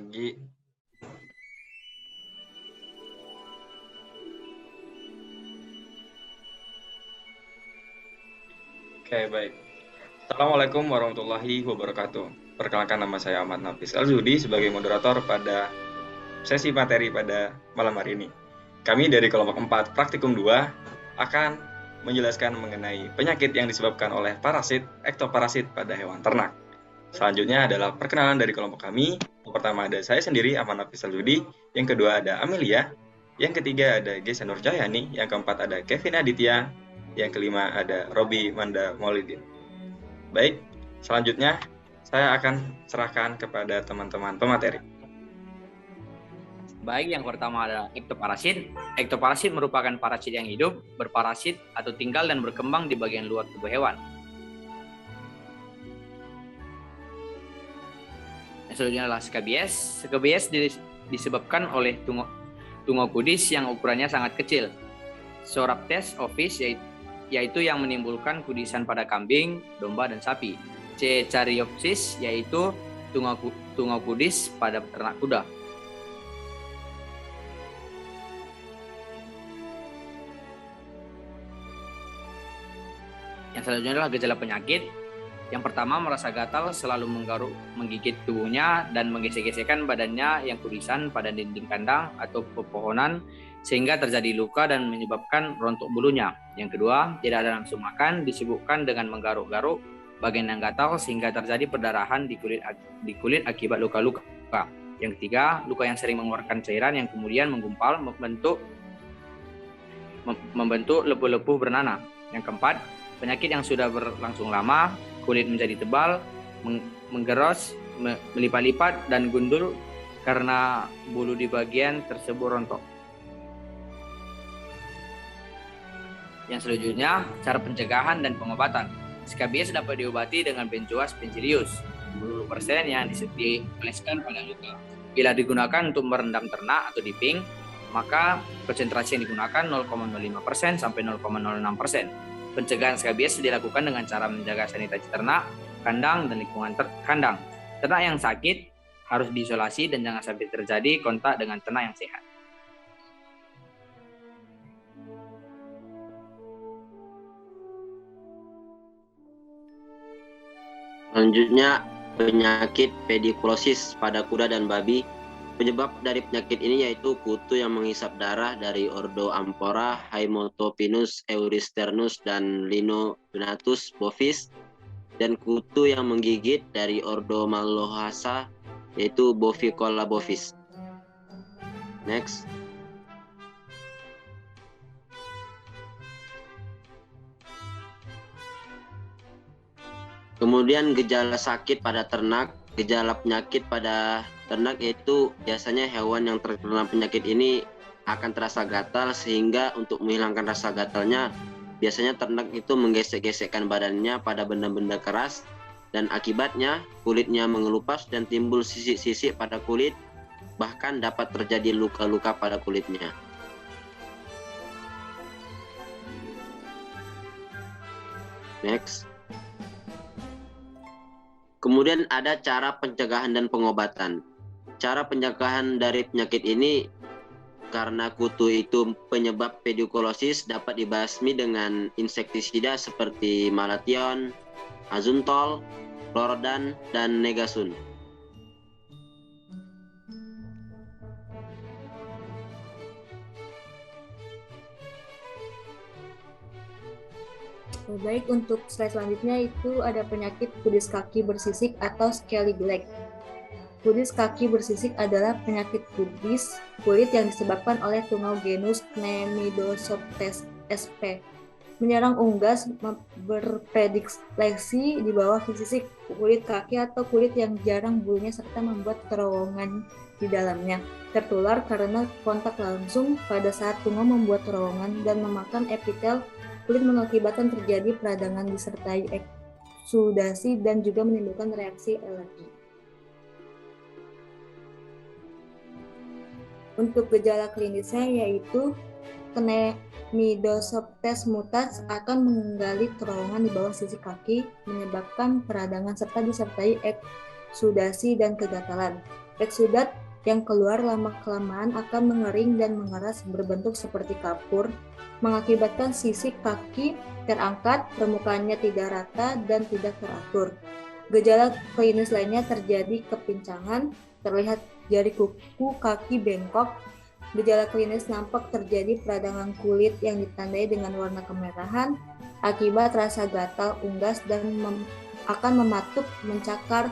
Gi. Oke, baik. Assalamualaikum warahmatullahi wabarakatuh. Perkenalkan, nama saya Ahmad Nafis Aljudi sebagai moderator pada sesi materi pada malam hari ini. Kami dari kelompok 4 Praktikum 2 akan menjelaskan mengenai penyakit yang disebabkan oleh parasit, ektoparasit pada hewan ternak. Selanjutnya adalah perkenalan dari kelompok kami. Yang pertama ada saya sendiri, Ahmad Nafis Aljudi. Yang kedua ada Amelia. Yang ketiga ada Gesa Nurjayani. Yang keempat ada Kevin Aditya. Yang kelima ada Robi Manda Maulidin. Baik, selanjutnya saya akan serahkan kepada teman-teman pemateri. Baik, yang pertama adalah ektoparasit. Ektoparasit merupakan parasit yang hidup, berparasit, atau tinggal dan berkembang di bagian luar tubuh hewan. Selanjutnya adalah skabies. Skabies disebabkan oleh tungokudis yang ukurannya sangat kecil. Soraptes ovis yaitu yang menimbulkan kudisan pada kambing, domba, dan sapi. Cariopsis yaitu tungokudis pada ternak kuda. Yang selanjutnya adalah gejala penyakit. Yang pertama, merasa gatal, selalu menggaruk, menggigit tubuhnya, dan menggesek-gesekkan badannya yang kudisan pada dinding kandang atau pepohonan, sehingga terjadi luka dan menyebabkan rontok bulunya. Yang kedua, tidak ada nafsu makan, disibukkan dengan menggaruk-garuk bagian yang gatal, sehingga terjadi perdarahan di kulit akibat luka-luka. Yang ketiga, luka yang sering mengeluarkan cairan yang kemudian menggumpal, membentuk lepuh-lepuh bernanah. Yang keempat, penyakit yang sudah berlangsung lama, kulit menjadi tebal, menggeros, melipat-lipat, dan gundul karena bulu di bagian tersebut rontok. Yang selanjutnya, cara pencegahan dan pengobatan. Skabies dapat diobati dengan benzoat penicillius 20% yang dioleskan pada luka. Bila digunakan untuk merendam ternak atau diping, maka konsentrasi yang digunakan 0,05% sampai 0,06%. Pencegahan skabies dilakukan dengan cara menjaga sanitasi ternak, kandang, dan lingkungan kandang. Ternak yang sakit harus diisolasi dan jangan sampai terjadi kontak dengan ternak yang sehat. Selanjutnya, penyakit pediculosis pada kuda dan babi. Penyebab dari penyakit ini yaitu kutu yang menghisap darah dari Ordo Amphora, Haematopinus eurysternus, dan Linovenatus bovis, dan kutu yang menggigit dari Ordo Mallohasa yaitu Bovicola bovis. Next. Kemudian gejala sakit pada ternak. Gejala penyakit pada ternak yaitu biasanya hewan yang terkena penyakit ini akan terasa gatal, sehingga untuk menghilangkan rasa gatalnya biasanya ternak itu menggesek-gesekkan badannya pada benda-benda keras, dan akibatnya kulitnya mengelupas dan timbul sisik-sisik pada kulit, bahkan dapat terjadi luka-luka pada kulitnya. Next. Kemudian ada cara pencegahan dan pengobatan. Cara pencegahan dari penyakit ini, karena kutu itu penyebab pediculosis, dapat dibasmi dengan insektisida seperti Malathion, Azuntol, Chlorodan, dan Negasun. Baik, untuk slide selanjutnya itu ada penyakit kudis kaki bersisik atau scaly black. Kudis kaki bersisik adalah penyakit kudis kulit yang disebabkan oleh tungau genus Nemidosoptes sp. Menyerang unggas, berprediksi di bawah sisik kulit kaki atau kulit yang jarang bulunya, serta membuat terowongan di dalamnya. Tertular karena kontak langsung pada saat tungau membuat terowongan dan memakan epitel kulit, mengakibatkan terjadi peradangan disertai eksudasi dan juga menimbulkan reaksi alergi. Untuk gejala klinisnya yaitu Nemidosoptes mutas akan menggali terowongan di bawah sisi kaki, menyebabkan peradangan serta disertai eksudasi dan kegatalan. Eksudat yang keluar lama-kelamaan akan mengering dan mengeras berbentuk seperti kapur, mengakibatkan sisi kaki terangkat, permukaannya tidak rata dan tidak teratur. Gejala klinis lainnya terjadi kepincangan, terlihat jari kuku kaki bengkok. Gejala klinis nampak terjadi peradangan kulit yang ditandai dengan warna kemerahan akibat rasa gatal, unggas, dan akan mematuk, mencakar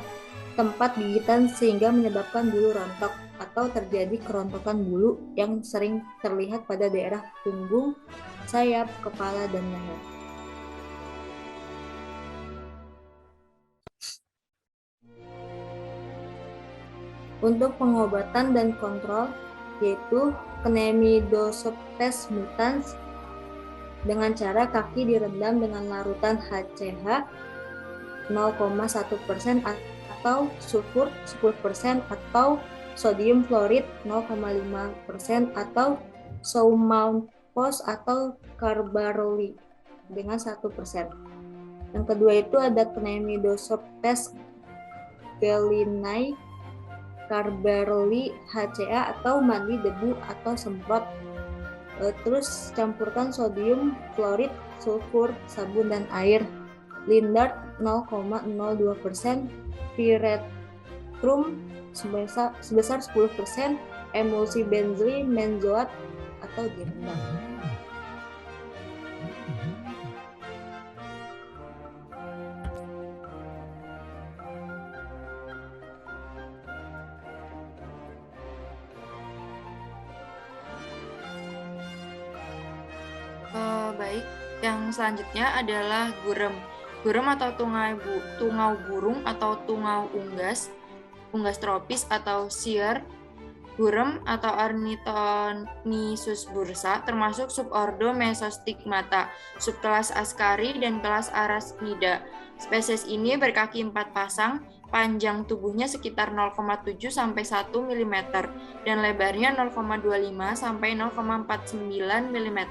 tempat gigitan sehingga menyebabkan bulu rontok atau terjadi kerontokan bulu yang sering terlihat pada daerah punggung, sayap, kepala, dan leher. Untuk pengobatan dan kontrol yaitu Cnemidosoptes mutans dengan cara kaki direndam dengan larutan HCl 0,1% atau sulfur 10% atau sodium fluorid 0,5% atau soumaumpos atau carbaryl dengan 1%. Yang kedua itu ada Cnemidosoptes gallinae carbaryl HCA atau mandi debu atau semprot. Terus campurkan sodium fluorid, sulfur, sabun dan air. Lindard 0,02%, Pyretrum sebesar 10%, emulsi benzoil benzoat atau direndam. Baik, yang selanjutnya adalah gurem. Gurem atau tungau burung atau tungau unggas tropis atau seer, gurem atau Ornithonisus bursa termasuk subordo Mesostigmata, subkelas Ascari dan kelas Arachnida. Spesies ini berkaki 4 pasang, panjang tubuhnya sekitar 0,7 sampai 1 mm dan lebarnya 0,25 sampai 0,49 mm.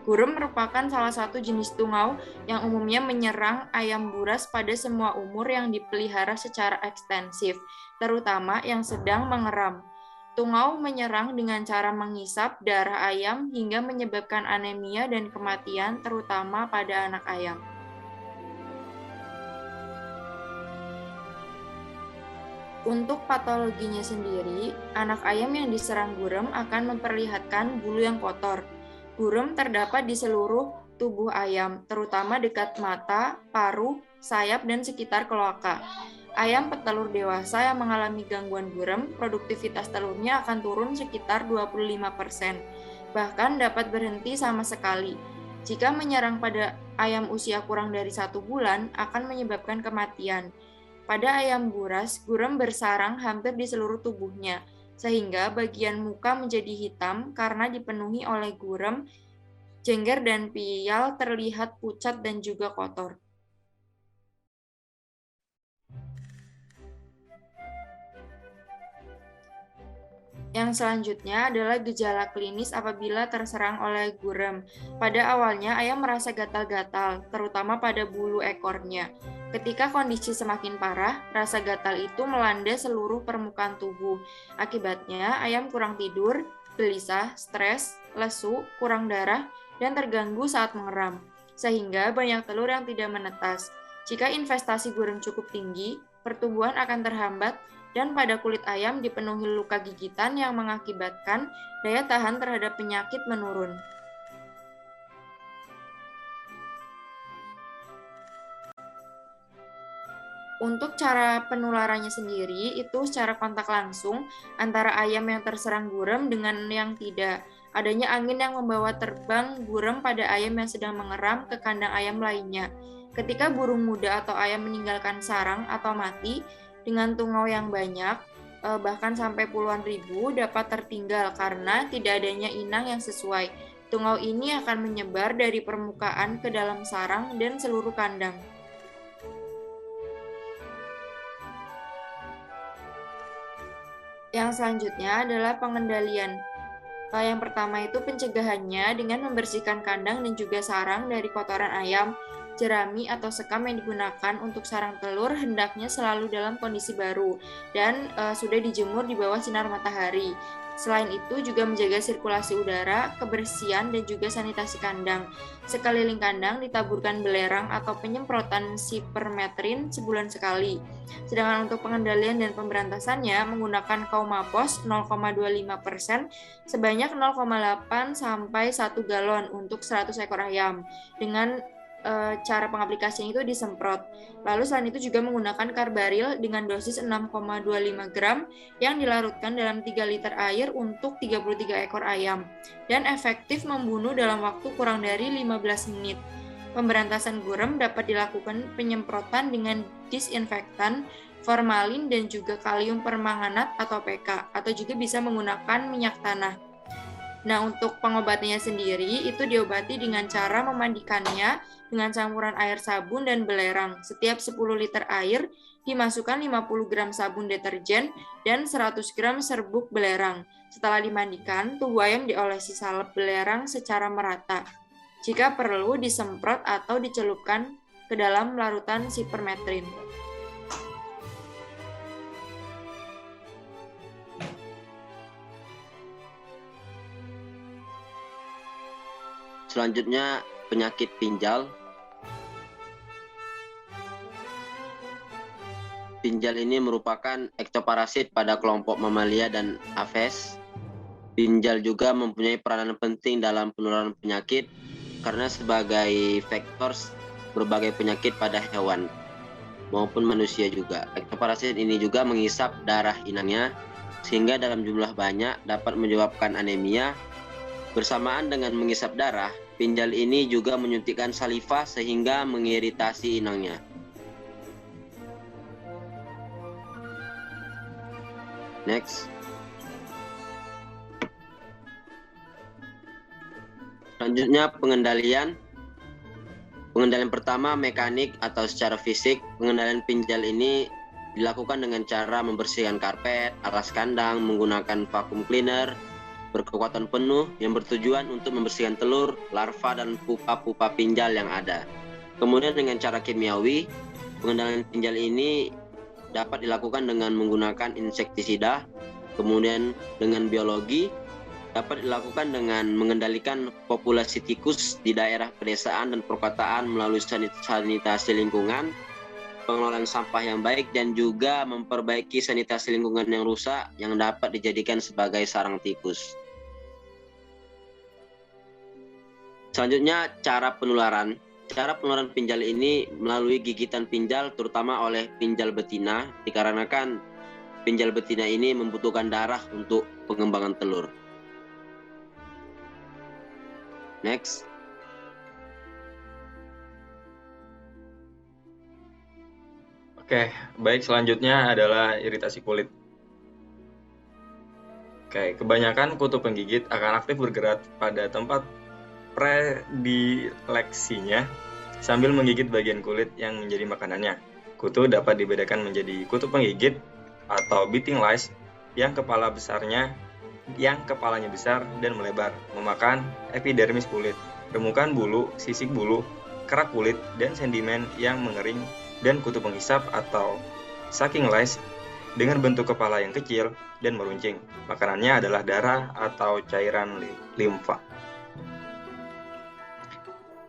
Gurem merupakan salah satu jenis tungau yang umumnya menyerang ayam buras pada semua umur yang dipelihara secara ekstensif, terutama yang sedang mengeram. Tungau menyerang dengan cara menghisap darah ayam hingga menyebabkan anemia dan kematian, terutama pada anak ayam. Untuk patologinya sendiri, anak ayam yang diserang gurem akan memperlihatkan bulu yang kotor. Gurem terdapat di seluruh tubuh ayam, terutama dekat mata, paruh, sayap, dan sekitar kloaka. Ayam petelur dewasa yang mengalami gangguan gurem, produktivitas telurnya akan turun sekitar 25%, bahkan dapat berhenti sama sekali. Jika menyerang pada ayam usia kurang dari 1 bulan, akan menyebabkan kematian. Pada ayam buras, gurem bersarang hampir di seluruh tubuhnya, sehingga bagian muka menjadi hitam karena dipenuhi oleh gurem, jengger dan pial terlihat pucat dan juga kotor. Yang selanjutnya adalah gejala klinis apabila terserang oleh gurem. Pada awalnya, ayam merasa gatal-gatal, terutama pada bulu ekornya. Ketika kondisi semakin parah, rasa gatal itu melanda seluruh permukaan tubuh. Akibatnya, ayam kurang tidur, gelisah, stres, lesu, kurang darah, dan terganggu saat mengeram, sehingga banyak telur yang tidak menetas. Jika investasi gurem cukup tinggi, pertumbuhan akan terhambat, dan pada kulit ayam dipenuhi luka gigitan yang mengakibatkan daya tahan terhadap penyakit menurun. Untuk cara penularannya sendiri, itu secara kontak langsung antara ayam yang terserang gurem dengan yang tidak. Adanya angin yang membawa terbang gurem pada ayam yang sedang mengeram ke kandang ayam lainnya. Ketika burung muda atau ayam meninggalkan sarang atau mati, dengan tungau yang banyak, bahkan sampai puluhan ribu, dapat tertinggal karena tidak adanya inang yang sesuai. Tungau ini akan menyebar dari permukaan ke dalam sarang dan seluruh kandang. Yang selanjutnya adalah pengendalian. Yang pertama itu pencegahannya dengan membersihkan kandang dan juga sarang dari kotoran ayam. Jerami atau sekam yang digunakan untuk sarang telur hendaknya selalu dalam kondisi baru dan sudah dijemur di bawah sinar matahari. Selain itu juga menjaga sirkulasi udara, kebersihan, dan juga sanitasi kandang. Sekeliling kandang ditaburkan belerang atau penyemprotan sipermetrin sebulan sekali. Sedangkan untuk pengendalian dan pemberantasannya menggunakan Kaumapos 0,25% sebanyak 0,8 sampai 1 galon untuk 100 ekor ayam. Dengan cara pengaplikasian itu disemprot. Lalu selain itu juga menggunakan karbaril dengan dosis 6,25 gram yang dilarutkan dalam 3 liter air untuk 33 ekor ayam dan efektif membunuh dalam waktu kurang dari 15 menit. Pemberantasan gurem dapat dilakukan penyemprotan dengan disinfektan, formalin dan juga kalium permanganat atau PK, atau juga bisa menggunakan minyak tanah. Nah, untuk pengobatannya sendiri itu diobati dengan cara memandikannya dengan campuran air sabun dan belerang. Setiap 10 liter air dimasukkan 50 gram sabun deterjen dan 100 gram serbuk belerang. Setelah dimandikan, tubuh ayam diolesi salep belerang secara merata. Jika perlu disemprot atau dicelupkan ke dalam larutan sipermetrin. Selanjutnya penyakit pinjal. Pinjal ini merupakan ektoparasit pada kelompok mamalia dan Aves. Pinjal juga mempunyai peranan penting dalam penularan penyakit karena sebagai vektor berbagai penyakit pada hewan maupun manusia juga. Ektoparasit ini juga menghisap darah inangnya sehingga dalam jumlah banyak dapat menyebabkan anemia. Bersamaan dengan menghisap darah, pinjal ini juga menyuntikkan saliva sehingga mengiritasi inangnya. Next. Selanjutnya pengendalian. Pengendalian pertama mekanik atau secara fisik. Pengendalian pinjal ini dilakukan dengan cara membersihkan karpet, alas kandang, menggunakan vacuum cleaner berkekuatan penuh yang bertujuan untuk membersihkan telur, larva, dan pupa-pupa pinjal yang ada. Kemudian dengan cara kimiawi, pengendalian pinjal ini dapat dilakukan dengan menggunakan insektisida. Kemudian dengan biologi, dapat dilakukan dengan mengendalikan populasi tikus di daerah pedesaan dan perkotaan melalui sanitasi lingkungan, pengelolaan sampah yang baik, dan juga memperbaiki sanitasi lingkungan yang rusak yang dapat dijadikan sebagai sarang tikus. Selanjutnya cara penularan. Cara penularan pinjal ini melalui gigitan pinjal terutama oleh pinjal betina dikarenakan pinjal betina ini membutuhkan darah untuk pengembangan telur. Next. Oke, baik, selanjutnya adalah iritasi kulit. Oke, kebanyakan kutu penggigit akan aktif bergerak pada tempat predileksinya sambil menggigit bagian kulit yang menjadi makanannya. Kutu dapat dibedakan menjadi kutu penggigit atau biting lice yang kepalanya besar dan melebar, memakan epidermis kulit, permukaan bulu, sisik bulu, kerak kulit, dan sedimen yang mengering, dan kutu penghisap atau sucking lice dengan bentuk kepala yang kecil dan meruncing. Makanannya adalah darah atau cairan limfa.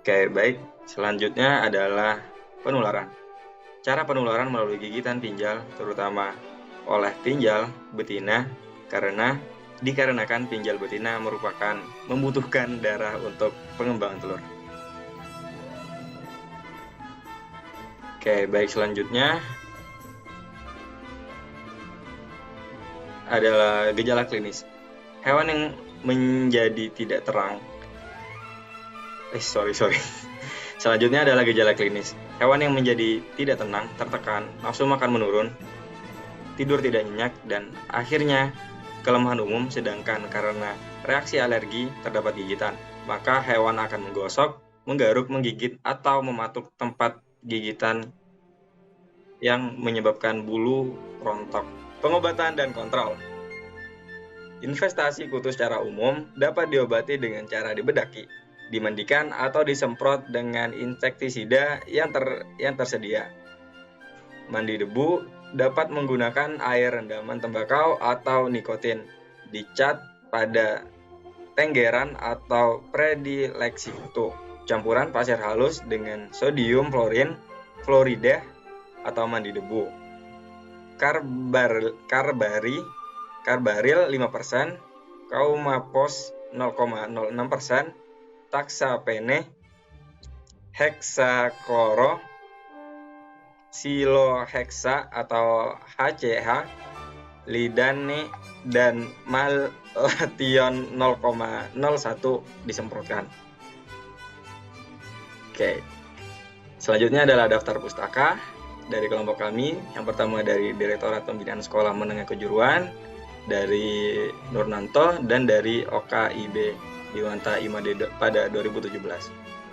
Oke, baik. Selanjutnya adalah penularan. Cara penularan melalui gigitan pinjal, terutama oleh pinjal betina, dikarenakan pinjal betina membutuhkan darah untuk pengembangan telur. Oke, baik, selanjutnya adalah gejala klinis. Hewan yang menjadi tidak terang. Selanjutnya adalah gejala klinis. Hewan yang menjadi tidak tenang, tertekan, nafsu makan menurun, tidur tidak nyenyak, dan akhirnya kelemahan umum. Sedangkan karena reaksi alergi terdapat gigitan, maka hewan akan menggosok, menggaruk, menggigit, atau mematuk tempat gigitan yang menyebabkan bulu rontok. Pengobatan dan kontrol. Infestasi kutu secara umum dapat diobati dengan cara dibedaki, dimandikan atau disemprot dengan insektisida yang tersedia. Mandi debu dapat menggunakan air rendaman tembakau atau nikotin, dicat pada tenggeran atau predileksi foto. Campuran pasir halus dengan sodium fluorida atau mandi debu. Karbaril 5%, Kaumapos 0,06%, Taxapene, heksakloro, siloheksa atau HCH, lidane, dan malation 0,01 disemprotkan. Oke. Selanjutnya adalah daftar pustaka dari kelompok kami. Yang pertama dari Direktorat Pembinaan Sekolah Menengah Kejuruan, dari Nurnanto, dan dari OKIB Dewanta Imade pada 2017.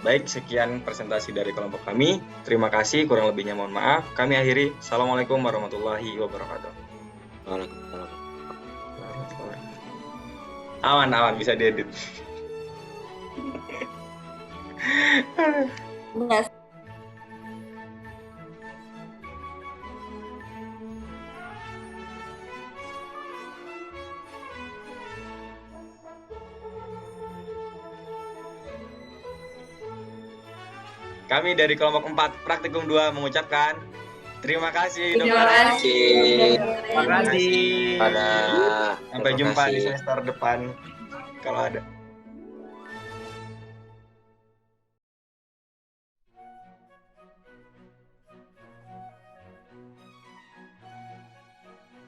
Baik, sekian presentasi dari kelompok kami. Terima kasih, kurang lebihnya mohon maaf. Kami akhiri. Assalamualaikum warahmatullahi wabarakatuh. Waalaikumsalam. Aman, bisa diedit. Enggak. Kami dari kelompok 4 praktikum 2 mengucapkan terima kasih. Terima kasih. Terima kasih. Pada Sampai jumpa di semester depan kalau ada.